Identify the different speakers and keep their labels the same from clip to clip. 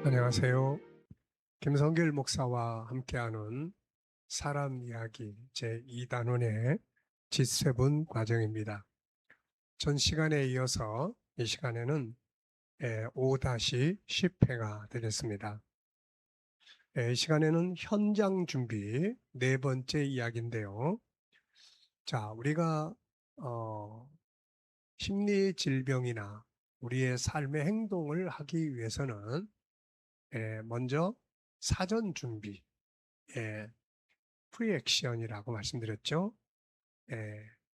Speaker 1: 안녕하세요. 김성길 목사와 함께하는 사람 이야기 제2단원의 G7 과정입니다. 전 시간에 이어서 이 시간에는 5-10회가 되겠습니다. 이 시간에는 현장 준비 네 번째 이야기인데요. 자, 우리가 심리 질병이나 우리의 삶의 행동을 하기 위해서는 먼저 사전 준비, 프리액션이라고 말씀드렸죠.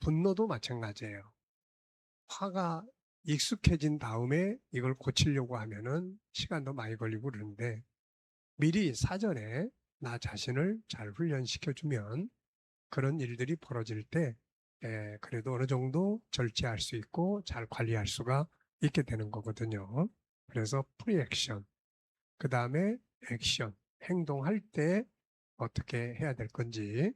Speaker 1: 분노도 마찬가지예요. 화가 익숙해진 다음에 이걸 고치려고 하면은 시간도 많이 걸리고 그러는데 미리 사전에 나 자신을 잘 훈련시켜주면 그런 일들이 벌어질 때 그래도 어느 정도 절제할 수 있고 잘 관리할 수가 있게 되는 거거든요. 그래서 프리액션, 그 다음에 액션, 행동할 때 어떻게 해야 될 건지,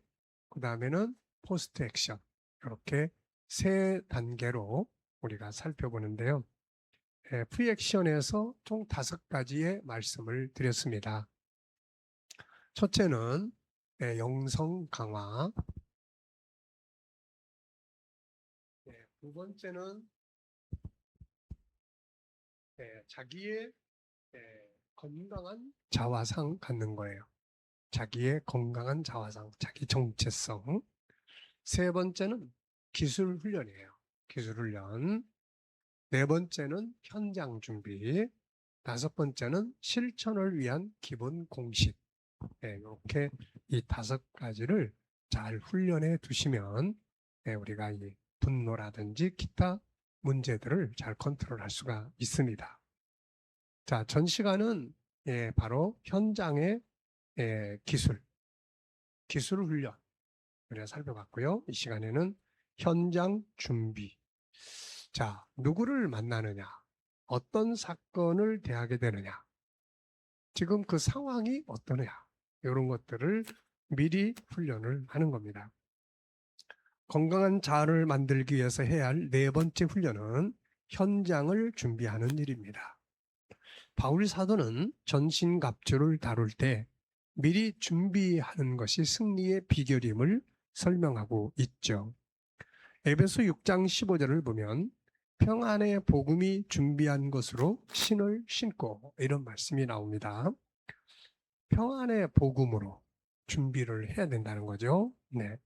Speaker 1: 그 다음에는 포스트 액션, 이렇게 세 단계로 우리가 살펴보는데요. 프리액션에서 총 5가지의 말씀을 드렸습니다. 첫째는 영성 강화, 두 번째는 자기의 건강한 자화상 갖는 거예요. 자기의 건강한 자화상, 자기 정체성. 세 번째는 기술 훈련이에요. 기술 훈련. 네 번째는 현장 준비. 다섯 번째는 실천을 위한 기본 공식. 이렇게 이 5가지를 잘 훈련해 두시면 우리가 이 분노라든지 기타 문제들을 잘 컨트롤할 수가 있습니다. 자, 전 시간은 바로 현장의 기술 훈련 우리가 살펴봤고요. 이 시간에는 현장 준비. 자, 누구를 만나느냐, 어떤 사건을 대하게 되느냐, 지금 그 상황이 어떠느냐, 이런 것들을 미리 훈련을 하는 겁니다. 건강한 자아를 만들기 위해서 해야 할 네 번째 훈련은 현장을 준비하는 일입니다. 바울 사도는 전신갑주를 다룰 때 미리 준비하는 것이 승리의 비결임을 설명하고 있죠. 에베소 6장 15절을 보면 평안의 복음이 준비한 것으로 신을 신고, 이런 말씀이 나옵니다. 평안의 복음으로 준비를 해야 된다는 거죠. 네.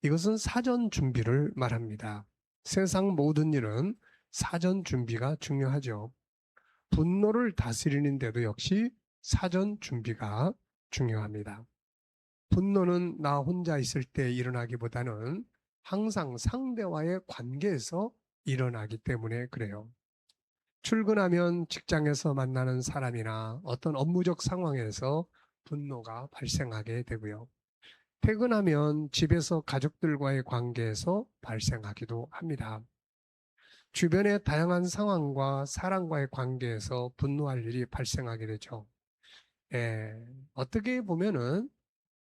Speaker 1: 이것은 사전 준비를 말합니다. 세상 모든 일은 사전 준비가 중요하죠. 분노를 다스리는데도 역시 사전 준비가 중요합니다. 분노는 나 혼자 있을 때 일어나기보다는 항상 상대와의 관계에서 일어나기 때문에 그래요. 출근하면 직장에서 만나는 사람이나 어떤 업무적 상황에서 분노가 발생하게 되고요. 퇴근하면 집에서 가족들과의 관계에서 발생하기도 합니다. 주변의 다양한 상황과 사람과의 관계에서 분노할 일이 발생하게 되죠. 어떻게 보면은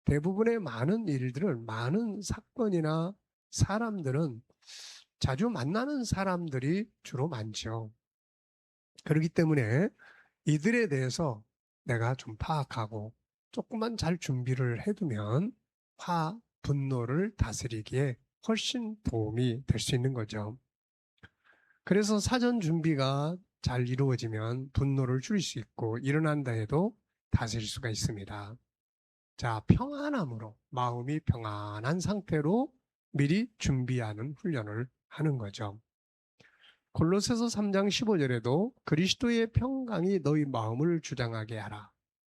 Speaker 1: 대부분의 많은 일들은, 많은 사건이나 사람들은 자주 만나는 사람들이 주로 많죠. 그렇기 때문에 이들에 대해서 내가 좀 파악하고 조금만 잘 준비를 해두면 분노를 다스리기에 훨씬 도움이 될 수 있는 거죠. 그래서 사전 준비가 잘 이루어지면 분노를 줄일 수 있고 일어난다 해도 다스릴 수가 있습니다. 자, 평안함으로, 마음이 평안한 상태로 미리 준비하는 훈련을 하는 거죠. 골로새서 3장 15절에도 그리스도의 평강이 너희 마음을 주장하게 하라.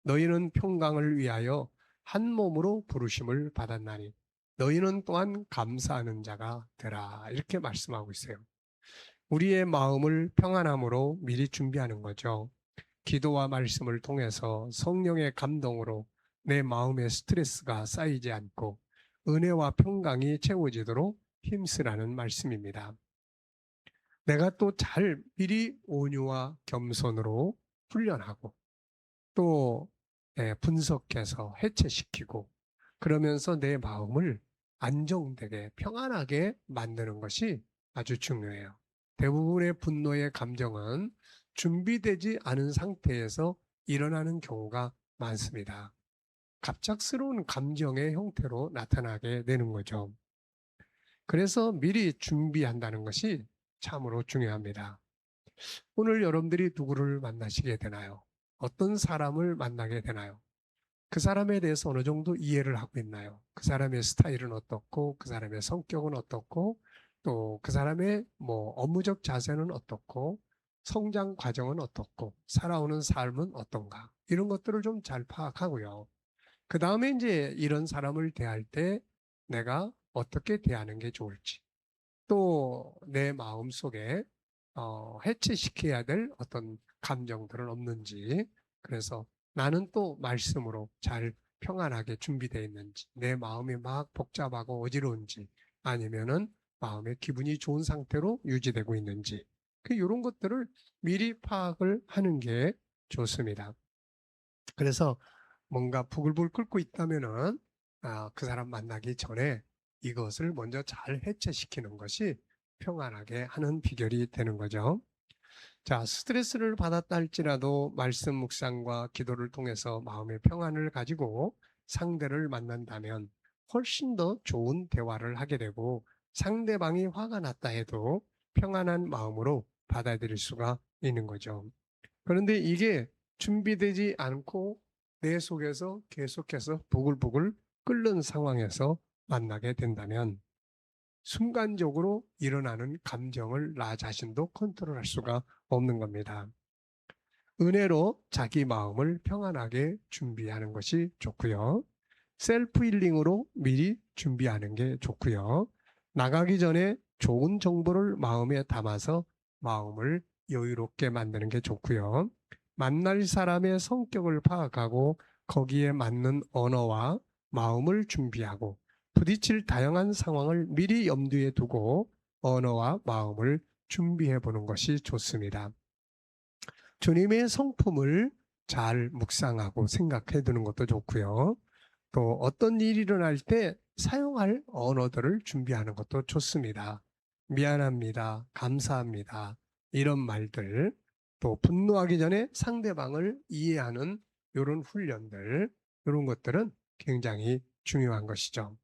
Speaker 1: 너희는 평강을 위하여 한 몸으로 부르심을 받았나니 너희는 또한 감사하는 자가 되라. 이렇게 말씀하고 있어요. 우리의 마음을 평안함으로 미리 준비하는 거죠. 기도와 말씀을 통해서 성령의 감동으로 내 마음의 스트레스가 쌓이지 않고 은혜와 평강이 채워지도록 힘쓰라는 말씀입니다. 내가 또 잘 미리 온유와 겸손으로 훈련하고 또 분석해서 해체시키고 그러면서 내 마음을 안정되게 평안하게 만드는 것이 아주 중요해요. 대부분의 분노의 감정은 준비되지 않은 상태에서 일어나는 경우가 많습니다. 갑작스러운 감정의 형태로 나타나게 되는 거죠. 그래서 미리 준비한다는 것이 참으로 중요합니다. 오늘 여러분들이 누구를 만나시게 되나요? 어떤 사람을 만나게 되나요? 그 사람에 대해서 어느 정도 이해를 하고 있나요? 그 사람의 스타일은 어떻고, 그 사람의 성격은 어떻고, 또 그 사람의 업무적 자세는 어떻고, 성장 과정은 어떻고, 살아오는 삶은 어떤가? 이런 것들을 좀 잘 파악하고요. 그 다음에 이제 이런 사람을 대할 때 내가 어떻게 대하는 게 좋을지, 또 내 마음 속에 해체시켜야 될 어떤 감정들은 없는지, 그래서 나는 또 말씀으로 잘 평안하게 준비되어 있는지, 내 마음이 막 복잡하고 어지러운지, 아니면은 마음의 기분이 좋은 상태로 유지되고 있는지, 이런 것들을 미리 파악을 하는 게 좋습니다. 그래서 뭔가 부글부글 끓고 있다면은 그 사람 만나기 전에 이것을 먼저 잘 해체시키는 것이 평안하게 하는 비결이 되는 거죠. 자, 스트레스를 받았다 할지라도 말씀 묵상과 기도를 통해서 마음의 평안을 가지고 상대를 만난다면 훨씬 더 좋은 대화를 하게 되고, 상대방이 화가 났다 해도 평안한 마음으로 받아들일 수가 있는 거죠. 그런데 이게 준비되지 않고 내 속에서 계속해서 부글부글 끓는 상황에서 만나게 된다면 순간적으로 일어나는 감정을 나 자신도 컨트롤할 수가 없는 겁니다. 은혜로 자기 마음을 평안하게 준비하는 것이 좋고요. 셀프 힐링으로 미리 준비하는 게 좋고요. 나가기 전에 좋은 정보를 마음에 담아서 마음을 여유롭게 만드는 게 좋고요. 만날 사람의 성격을 파악하고 거기에 맞는 언어와 마음을 준비하고 부딪힐 다양한 상황을 미리 염두에 두고 언어와 마음을 준비해 보는 것이 좋습니다. 주님의 성품을 잘 묵상하고 생각해 두는 것도 좋고요. 또 어떤 일이 일어날 때 사용할 언어들을 준비하는 것도 좋습니다. 미안합니다. 감사합니다. 이런 말들, 또 분노하기 전에 상대방을 이해하는 이런 훈련들, 이런 것들은 굉장히 중요한 것이죠.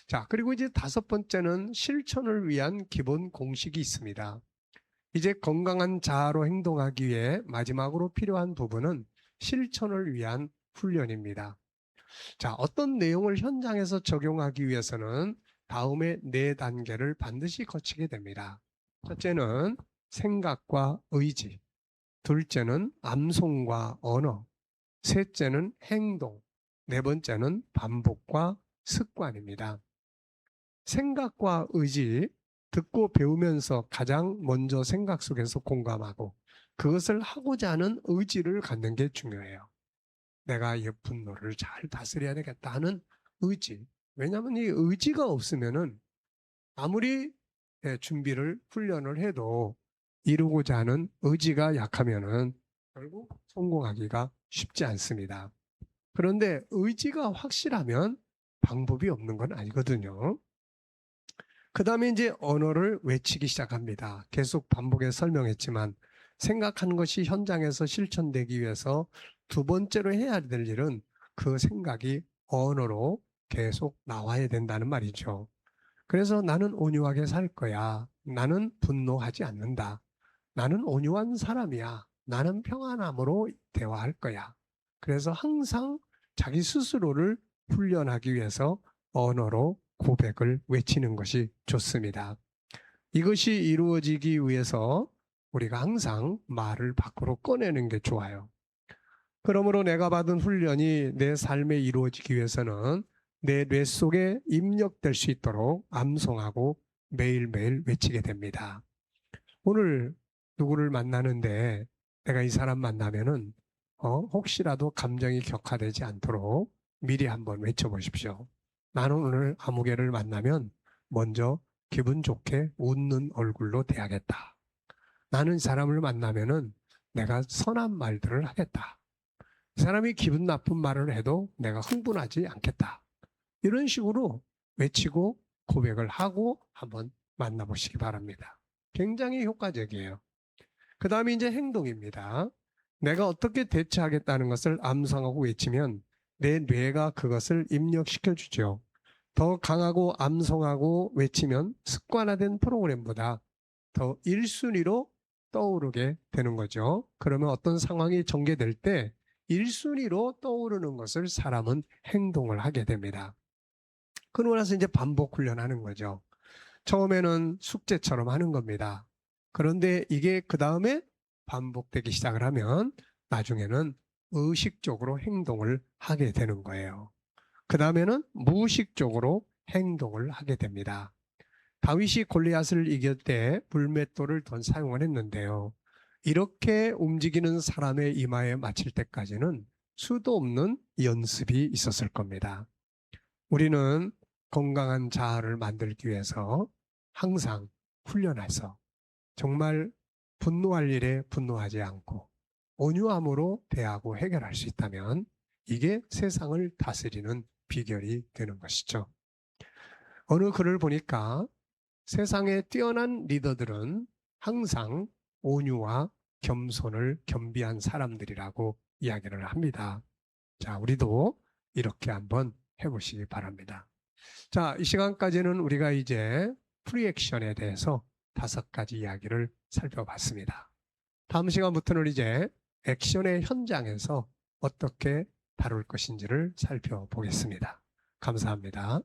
Speaker 1: 자, 그리고 이제 다섯 번째는 실천을 위한 기본 공식이 있습니다. 이제 건강한 자아로 행동하기 위해 마지막으로 필요한 부분은 실천을 위한 훈련입니다. 자, 어떤 내용을 현장에서 적용하기 위해서는 다음의 네 단계를 반드시 거치게 됩니다. 첫째는 생각과 의지, 둘째는 암송과 언어, 셋째는 행동, 네 번째는 반복과 습관입니다. 생각과 의지, 듣고 배우면서 가장 먼저 생각 속에서 공감하고 그것을 하고자 하는 의지를 갖는 게 중요해요. 내가 이 분노를 잘 다스려야 되겠다 하는 의지. 왜냐하면 이 의지가 없으면은 아무리 준비를 훈련을 해도 이루고자 하는 의지가 약하면은 결국 성공하기가 쉽지 않습니다. 그런데 의지가 확실하면 방법이 없는 건 아니거든요. 그 다음에 이제 언어를 외치기 시작합니다. 계속 반복해 설명했지만 생각하는 것이 현장에서 실천되기 위해서 두 번째로 해야 될 일은 그 생각이 언어로 계속 나와야 된다는 말이죠. 그래서 나는 온유하게 살 거야. 나는 분노하지 않는다. 나는 온유한 사람이야. 나는 평안함으로 대화할 거야. 그래서 항상 자기 스스로를 훈련하기 위해서 언어로 고백을 외치는 것이 좋습니다. 이것이 이루어지기 위해서 우리가 항상 말을 밖으로 꺼내는 게 좋아요. 그러므로 내가 받은 훈련이 내 삶에 이루어지기 위해서는 내 뇌 속에 입력될 수 있도록 암송하고 매일매일 외치게 됩니다. 오늘 누구를 만나는데 내가 이 사람 만나면은 혹시라도 감정이 격화되지 않도록 미리 한번 외쳐보십시오. 나는 오늘 아무개를 만나면 먼저 기분 좋게 웃는 얼굴로 대하겠다. 나는 이 사람을 만나면은 내가 선한 말들을 하겠다. 이 사람이 기분 나쁜 말을 해도 내가 흥분하지 않겠다. 이런 식으로 외치고 고백을 하고 한번 만나보시기 바랍니다. 굉장히 효과적이에요. 그 다음에 이제 행동입니다. 내가 어떻게 대처하겠다는 것을 암송하고 외치면 내 뇌가 그것을 입력시켜 주죠. 더 강하고 암송하고 외치면 습관화된 프로그램보다 더 1순위로 떠오르게 되는 거죠. 그러면 어떤 상황이 전개될 때 1순위로 떠오르는 것을 사람은 행동을 하게 됩니다. 그러고 나서 이제 반복 훈련하는 거죠. 처음에는 숙제처럼 하는 겁니다. 그런데 이게 그 다음에 반복되기 시작을 하면 나중에는 의식적으로 행동을 하게 되는 거예요. 그 다음에는 무의식적으로 행동을 하게 됩니다. 다윗이 골리앗을 이길 때 불맷돌을 던 사용을 했는데요. 이렇게 움직이는 사람의 이마에 맞힐 때까지는 수도 없는 연습이 있었을 겁니다. 우리는 건강한 자아를 만들기 위해서 항상 훈련해서 정말 분노할 일에 분노하지 않고 온유함으로 대하고 해결할 수 있다면 이게 세상을 다스리는 비결이 되는 것이죠. 어느 글을 보니까 세상에 뛰어난 리더들은 항상 온유와 겸손을 겸비한 사람들이라고 이야기를 합니다. 자, 우리도 이렇게 한번 해보시기 바랍니다. 자, 이 시간까지는 우리가 이제 프리액션에 대해서 5가지 이야기를 살펴봤습니다. 다음 시간부터는 이제 액션의 현장에서 어떻게 다룰 것인지를 살펴보겠습니다. 감사합니다.